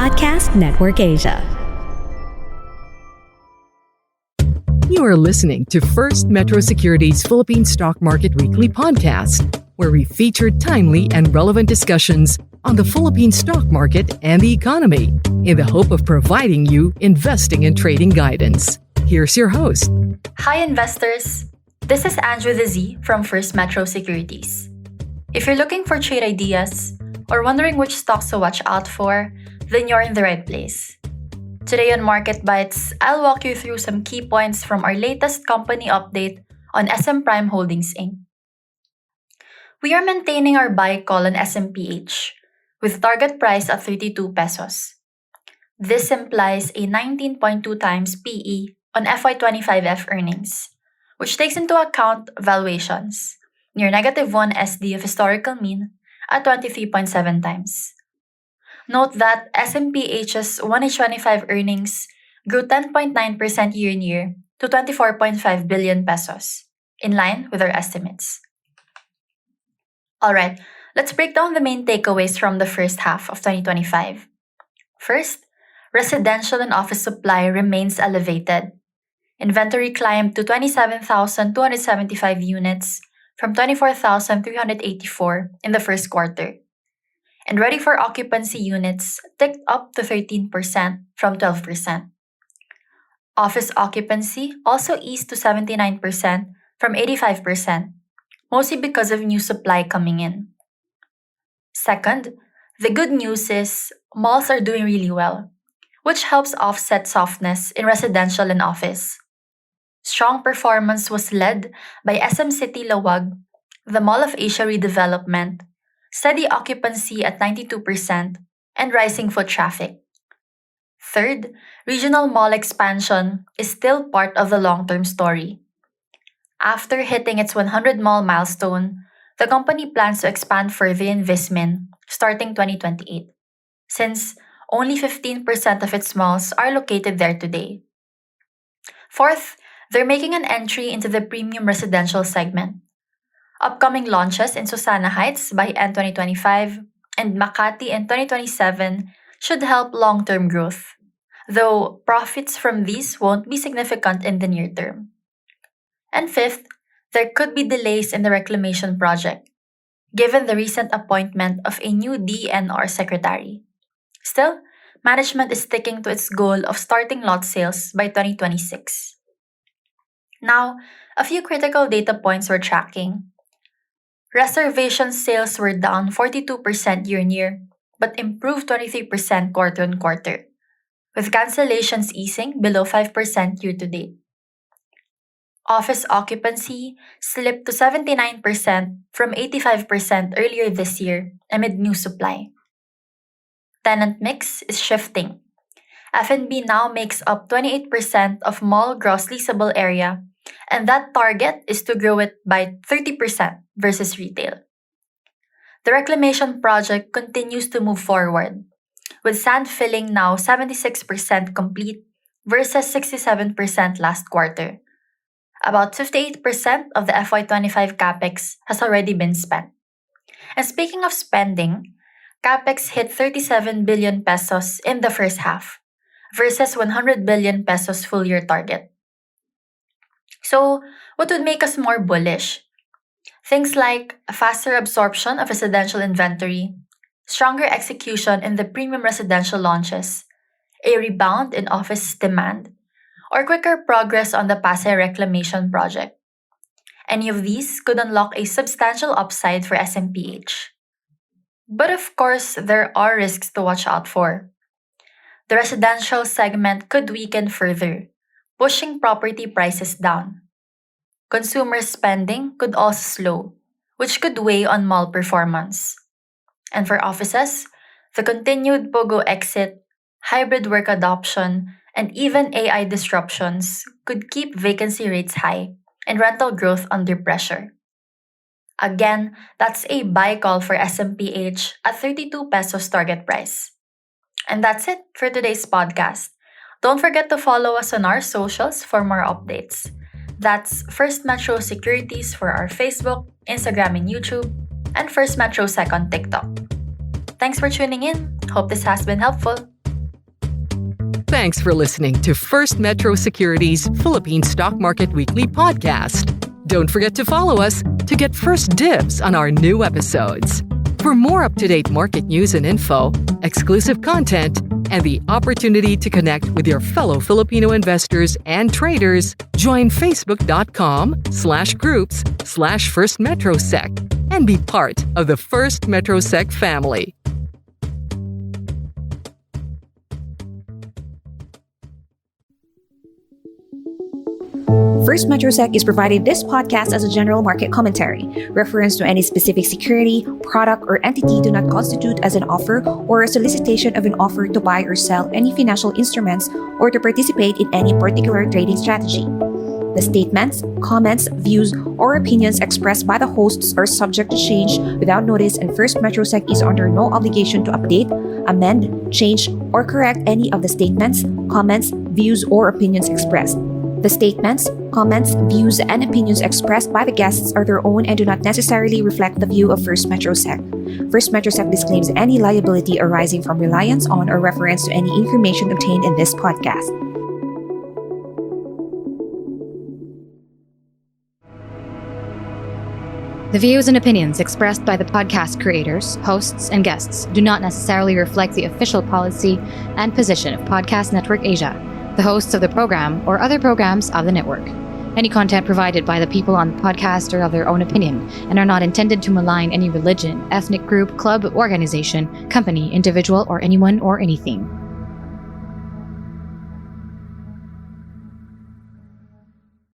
Podcast Network Asia. You are listening to First Metro Securities Philippine Stock Market Weekly podcast, where we feature timely and relevant discussions on the Philippine stock market and the economy in the hope of providing you investing and trading guidance. Here's your host. Hi investors! This is Anjz from First Metro Securities. If you're looking for trade ideas or wondering which stocks to watch out for, then you're in the right place. Today on Market Bites, I'll walk you through some key points from our latest company update on SM Prime Holdings Inc. We are maintaining our buy call on SMPH with target price at 32 pesos. This implies a 19.2 times PE on FY25F earnings, which takes into account valuations, near -1 SD of historical mean at 23.7 times. Note that SMPH's 1H25 earnings grew 10.9% year-on-year to 24.5 billion pesos, in line with our estimates. Alright, let's break down the main takeaways from the first half of 2025. First, residential and office supply remains elevated. Inventory climbed to 27,275 units from 24,384 in the first quarter. And ready for occupancy units ticked up to 13% from 12%. Office occupancy also eased to 79% from 85%, mostly because of new supply coming in. Second, the good news is malls are doing really well, which helps offset softness in residential and office. Strong performance was led by SM City Lawag, the Mall of Asia redevelopment, steady occupancy at 92%, and rising foot traffic. Third, regional mall expansion is still part of the long-term story. After hitting its 100 mall milestone, the company plans to expand further in Vismin starting 2028, since only 15% of its malls are located there today. Fourth, they're making an entry into the premium residential segment. Upcoming launches in Susana Heights by end 2025 and Makati in 2027 should help long-term growth, though profits from these won't be significant in the near term. And fifth, there could be delays in the reclamation project, given the recent appointment of a new DNR secretary. Still, management is sticking to its goal of starting lot sales by 2026. Now, a few critical data points we're tracking. Reservation sales were down 42% year-on-year, but improved 23% quarter-on-quarter, with cancellations easing below 5% year-to-date. Office occupancy slipped to 79% from 85% earlier this year amid new supply. Tenant mix is shifting. F&B now makes up 28% of mall gross leasable area, and that target is to grow it by 30% versus retail. The reclamation project continues to move forward, with sand filling now 76% complete versus 67% last quarter. About 58% of the FY25 capex has already been spent. And speaking of spending, capex hit 37 billion pesos in the first half versus 100 billion pesos full-year target. So, what would make us more bullish? Things like a faster absorption of residential inventory, stronger execution in the premium residential launches, a rebound in office demand, or quicker progress on the Baccay reclamation project. Any of these could unlock a substantial upside for SMPH. But of course, there are risks to watch out for. The residential segment could weaken further, pushing property prices down. Consumer spending could also slow, which could weigh on mall performance. And for offices, the continued POGO exit, hybrid work adoption, and even AI disruptions could keep vacancy rates high and rental growth under pressure. Again, that's a buy call for SMPH at 32 pesos target price. And that's it for today's podcast. Don't forget to follow us on our socials for more updates. That's First Metro Securities for our Facebook, Instagram, and YouTube, and FirstMetroSec on TikTok. Thanks for tuning in. Hope this has been helpful. Thanks for listening to First Metro Securities Philippine Stock Market Weekly podcast. Don't forget to follow us to get first dibs on our new episodes. For more up-to-date market news and info, exclusive content, and the opportunity to connect with your fellow Filipino investors and traders, join facebook.com/groups/FirstMetroSec and be part of the FirstMetroSec family. FirstMetroSec is providing this podcast as a general market commentary. Reference to any specific security, product, or entity do not constitute as an offer or a solicitation of an offer to buy or sell any financial instruments or to participate in any particular trading strategy. The statements, comments, views, or opinions expressed by the hosts are subject to change without notice, and FirstMetroSec is under no obligation to update, amend, change, or correct any of the statements, comments, views, or opinions expressed. The statements, comments, views, and opinions expressed by the guests are their own and do not necessarily reflect the view of FirstMetroSec. FirstMetroSec disclaims any liability arising from reliance on or reference to any information obtained in this podcast. The views and opinions expressed by the podcast creators, hosts, and guests do not necessarily reflect the official policy and position of Podcast Network Asia, the hosts of the program, or other programs of the network. Any content provided by the people on the podcast are of their own opinion and are not intended to malign any religion, ethnic group, club, organization, company, individual, or anyone or anything.